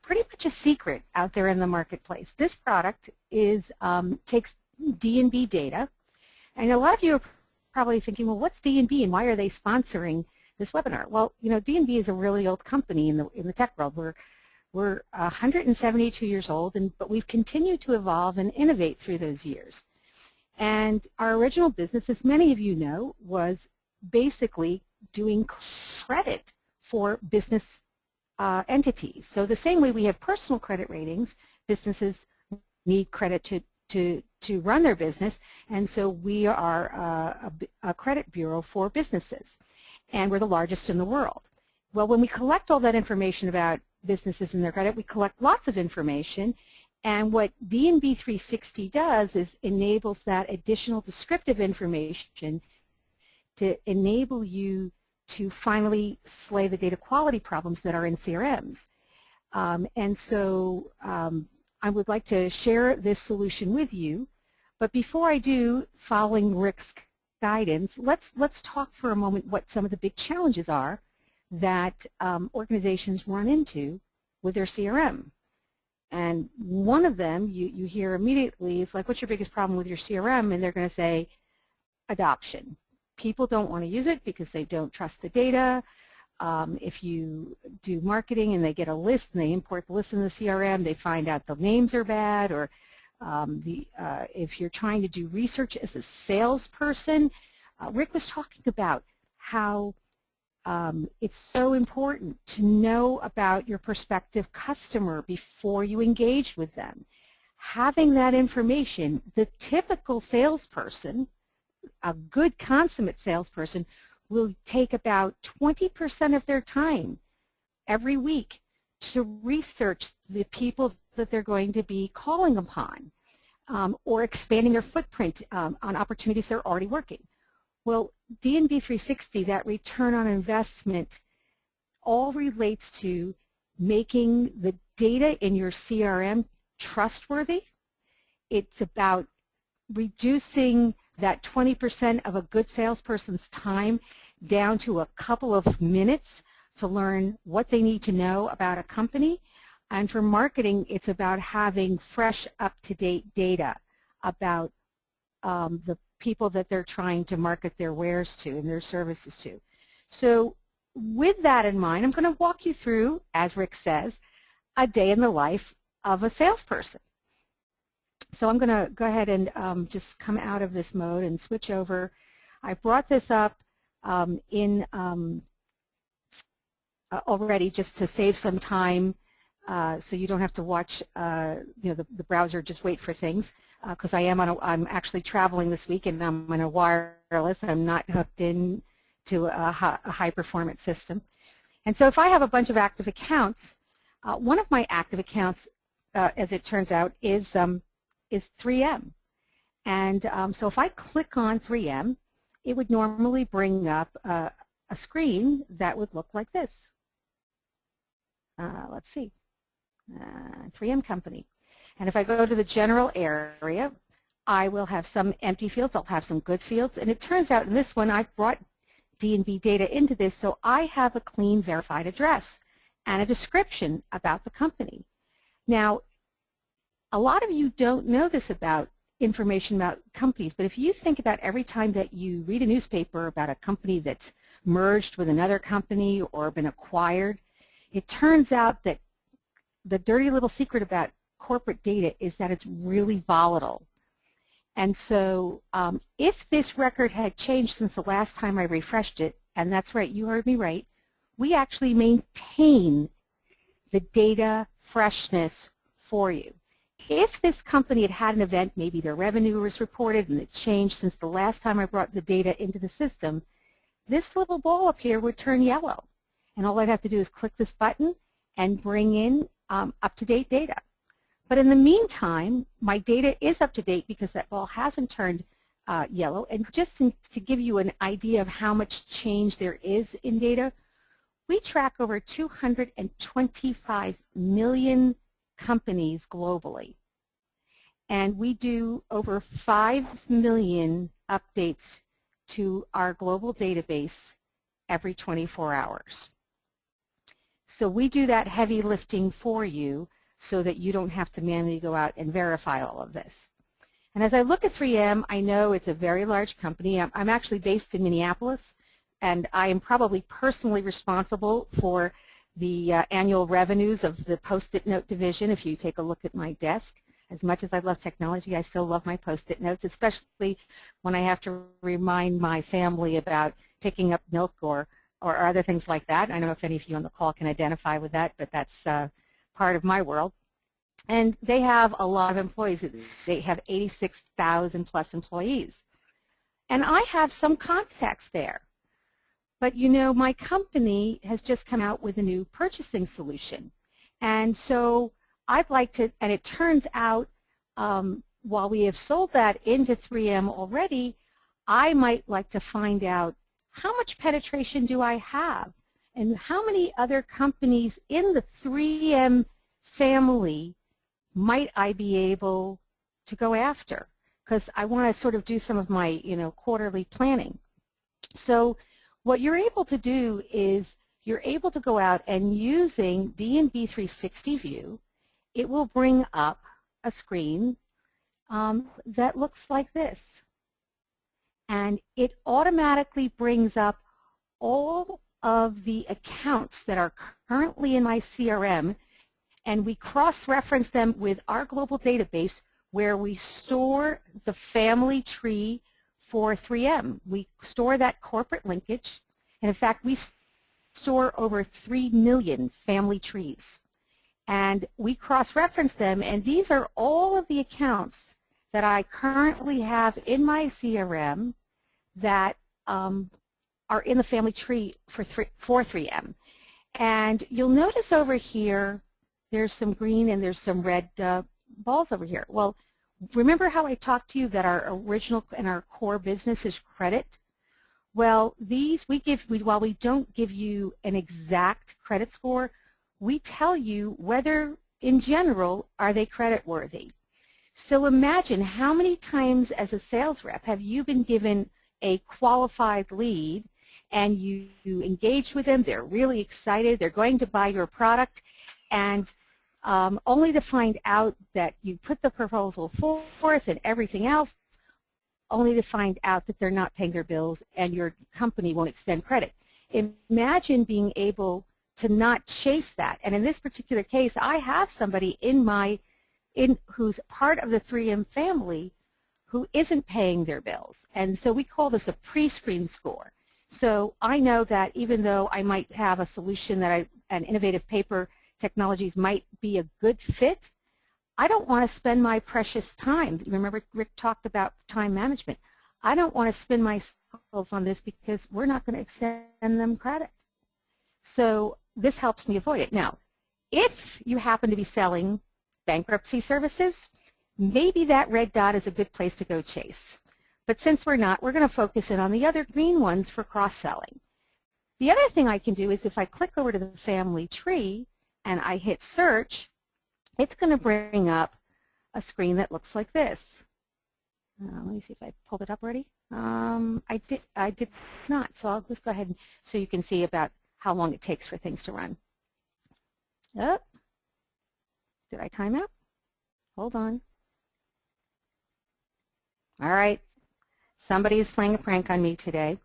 pretty much a secret out there in the marketplace. This product takes D&B data, and a lot of you are probably thinking, well, what's D&B and why are they sponsoring this webinar? Well, D&B is a really old company in the tech world. We're 172 years old, but we've continued to evolve and innovate through those years. And our original business, as many of you know, was basically doing credit for business entities. So the same way we have personal credit ratings, businesses need credit to run their business, and so we are a credit bureau for businesses, and we're the largest in the world. Well, when we collect all that information about businesses and their credit, we collect lots of information, and what D&B 360 does is enables that additional descriptive information to enable you to finally slay the data quality problems that are in CRMs. And so I would like to share this solution with you. But before I do, following Rick's guidance, let's talk for a moment what some of the big challenges are that organizations run into with their CRM. And one of them you hear immediately is like, what's your biggest problem with your CRM? And they're going to say adoption. People don't want to use it because they don't trust the data. If you do marketing and they get a list and they import the list in the CRM, they find out the names are bad, or if you're trying to do research as a salesperson, Rick was talking about how it's so important to know about your prospective customer before you engage with them. Having that information, the typical salesperson, a good consummate salesperson, will take about 20% of their time every week to research the people that they're going to be calling upon or expanding their footprint on opportunities they're already working. Well, D&B 360, that return on investment, all relates to making the data in your CRM trustworthy. It's about reducing that 20% of a good salesperson's time down to a couple of minutes to learn what they need to know about a company. And for marketing, it's about having fresh, up-to-date data about the people that they're trying to market their wares to and their services to. So with that in mind, I'm going to walk you through, as Rick says, a day in the life of a salesperson. So I'm going to go ahead and just come out of this mode and switch over. I brought this up already just to save some time so you don't have to watch the browser just wait for things because I'm actually traveling this week and I'm on a wireless. I'm not hooked in to a high performance system. And so if I have a bunch of active accounts, one of my active accounts, as it turns out, is 3M. And so if I click on 3M, it would normally bring up a screen that would look like this. Let's see, 3M company. And if I go to the general area, I will have some empty fields, I'll have some good fields, and it turns out in this one I've brought D&B data into this, so I have a clean verified address and a description about the company. Now, a lot of you don't know this about information about companies, but if you think about every time that you read a newspaper about a company that's merged with another company or been acquired, it turns out that the dirty little secret about corporate data is that it's really volatile. And so if this record had changed since the last time I refreshed it, and that's right, you heard me right, we actually maintain the data freshness for you. If this company had had an event, maybe their revenue was reported and it changed since the last time I brought the data into the system, this little ball up here would turn yellow. And all I'd have to do is click this button and bring in up-to-date data. But in the meantime, my data is up to date because that ball hasn't turned yellow. And just to give you an idea of how much change there is in data, we track over 225 million companies globally. And we do over 5 million updates to our global database every 24 hours. So we do that heavy lifting for you so that you don't have to manually go out and verify all of this. And as I look at 3M, I know it's a very large company. I'm actually based in Minneapolis, and I am probably personally responsible for the annual revenues of the Post-it note division. If you take a look at my desk, as much as I love technology, I still love my Post-it notes, especially when I have to remind my family about picking up milk or other things like that. I don't know if any of you on the call can identify with that, but that's part of my world. And they have a lot of employees. They have 86,000 plus employees. And I have some contacts there. But you know, my company has just come out with a new purchasing solution. And so I'd like to, and it turns out while we have sold that into 3M already, I might like to find out how much penetration do I have and how many other companies in the 3M family might I be able to go after, because I want to sort of do some of my quarterly planning. So what you're able to do is you're able to go out and using D&B 360 View, it will bring up a screen that looks like this. And it automatically brings up all of the accounts that are currently in my CRM, and we cross-reference them with our global database where we store the family tree for 3M. We store that corporate linkage, and in fact, we store over 3 million family trees. And we cross-reference them, and these are all of the accounts that I currently have in my CRM that are in the family tree for 3M. And you'll notice over here, there's some green and there's some red balls over here. Well, remember how I talked to you that our original and our core business is credit? Well, these while we don't give you an exact credit score, we tell you whether, in general, are they credit worthy. So imagine how many times as a sales rep have you been given a qualified lead and you engage with them, they're really excited, they're going to buy your product, and only to find out that you put the proposal forth and everything else, only to find out that they're not paying their bills and your company won't extend credit. Imagine being able to not chase that. And in this particular case, I have somebody who's part of the 3M family who isn't paying their bills. And so we call this a pre-screen score. So I know that even though I might have a solution that an innovative paper technologies might be a good fit, I don't want to spend my precious time. Remember Rick talked about time management. I don't want to spend my skills on this because we're not going to extend them credit. So this helps me avoid it. Now, if you happen to be selling bankruptcy services, maybe that red dot is a good place to go chase. But since we're not, we're going to focus in on the other green ones for cross-selling. The other thing I can do is if I click over to the family tree and I hit search, it's going to bring up a screen that looks like this. Let me see if I pulled it up already. I did not, so I'll just go ahead so you can see about how long it takes for things to run. Oh, did I time out? Hold on. All right, somebody is playing a prank on me today.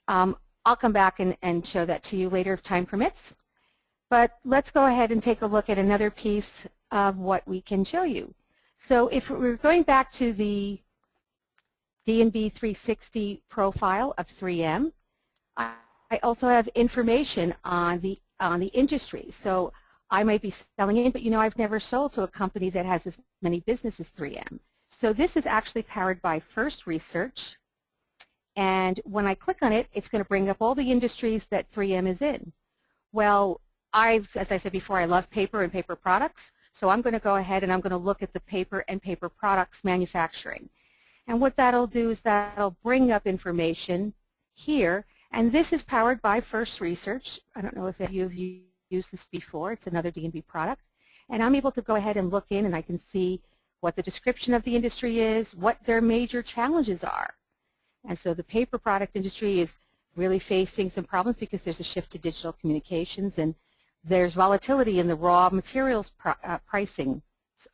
I'll come back and show that to you later if time permits. But let's go ahead and take a look at another piece of what we can show you. So if we're going back to the D&B 360 profile of 3M, I also have information on the industry. So I might be selling in, but I've never sold to a company that has as many businesses as 3M. So this is actually powered by First Research. And when I click on it, it's going to bring up all the industries that 3M is in. Well, as I said before, I love paper and paper products. So I'm going to go ahead and I'm going to look at the paper and paper products manufacturing. And what that'll do is that'll bring up information here. And this is powered by First Research. I don't know if any of you used this before. It's another D&B product. And I'm able to go ahead and look in and I can see what the description of the industry is, what their major challenges are. And so the paper product industry is really facing some problems because there's a shift to digital communications and there's volatility in the raw materials pricing,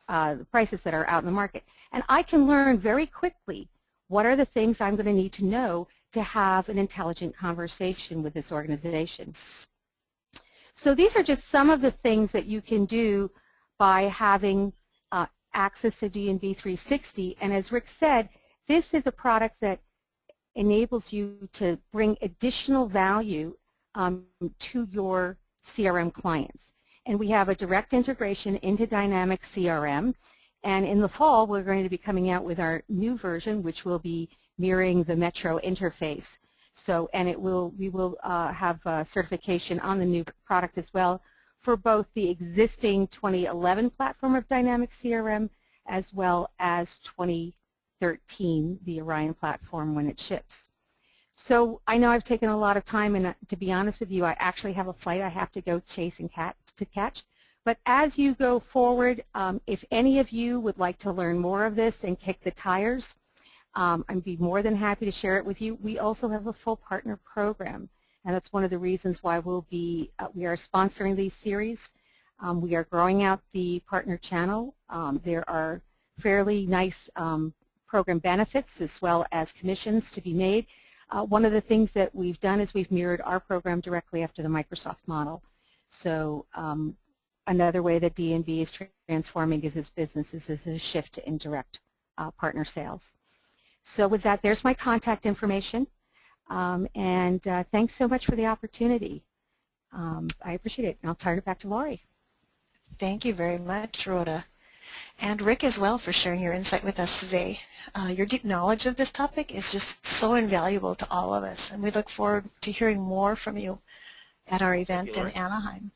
the prices that are out in the market. And I can learn very quickly what are the things I'm going to need to know to have an intelligent conversation with this organization. So these are just some of the things that you can do by having access to D&B 360. And as Rick said, this is a product that enables you to bring additional value to your CRM clients. And we have a direct integration into Dynamic CRM. And in the fall, we're going to be coming out with our new version, which will be mirroring the Metro interface. So, and we will have certification on the new product as well for both the existing 2011 platform of Dynamic CRM as well as 2013, the Orion platform when it ships. So I know I've taken a lot of time, and to be honest with you, I actually have a flight I have to go chase and catch. But as you go forward, if any of you would like to learn more of this and kick the tires, I'd be more than happy to share it with you. We also have a full partner program, and that's one of the reasons why we are sponsoring these series. We are growing out the partner channel. There are fairly nice program benefits as well as commissions to be made. One of the things that we've done is we've mirrored our program directly after the Microsoft model. So another way that D&B is transforming its businesses is a shift to indirect partner sales. So with that, there's my contact information. Thanks so much for the opportunity. I appreciate it. And I'll turn it back to Lori. Thank you very much, Rhoda. And Rick as well for sharing your insight with us today. Your deep knowledge of this topic is just so invaluable to all of us, and we look forward to hearing more from you at our event in Anaheim.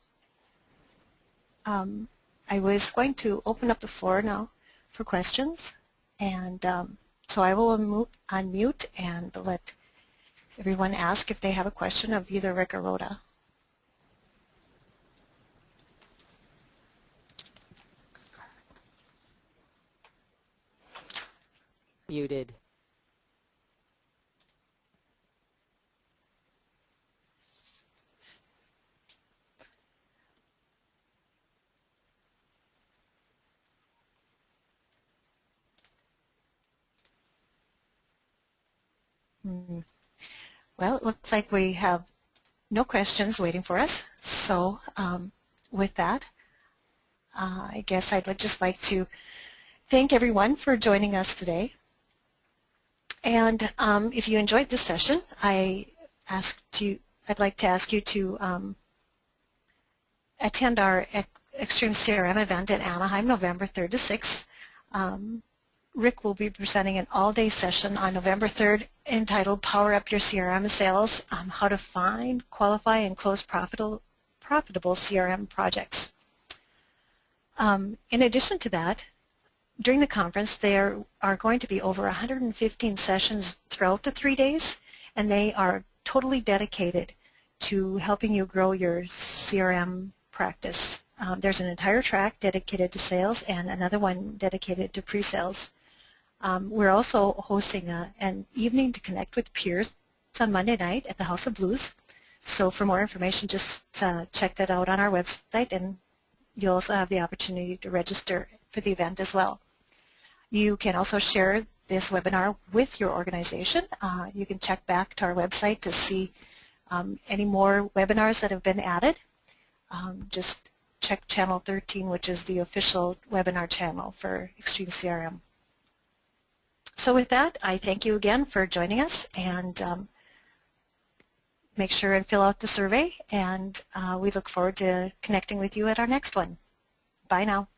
I was going to open up the floor now for questions, and so I will unmute and let everyone ask if they have a question of either Rick or Rhoda. Muted. Well, it looks like we have no questions waiting for us. So with that, I guess I'd just like to thank everyone for joining us today. And if you enjoyed this session, I'd like to ask you to attend our Extreme CRM event in Anaheim, November 3rd to 6th. Rick will be presenting an all-day session on November 3rd entitled Power Up Your CRM Sales, How to Find, Qualify, and Close Profitable CRM Projects. In addition to that, during the conference, there are going to be over 115 sessions throughout the 3 days, and they are totally dedicated to helping you grow your CRM practice. There's an entire track dedicated to sales and another one dedicated to pre-sales. We're also hosting an evening to connect with peers on Monday night at the House of Blues. So for more information, just check that out on our website, and you'll also have the opportunity to register for the event as well. You can also share this webinar with your organization. You can check back to our website to see any more webinars that have been added. Just check channel 13, which is the official webinar channel for Extreme CRM. So with that, I thank you again for joining us, and make sure and fill out the survey, and we look forward to connecting with you at our next one. Bye now.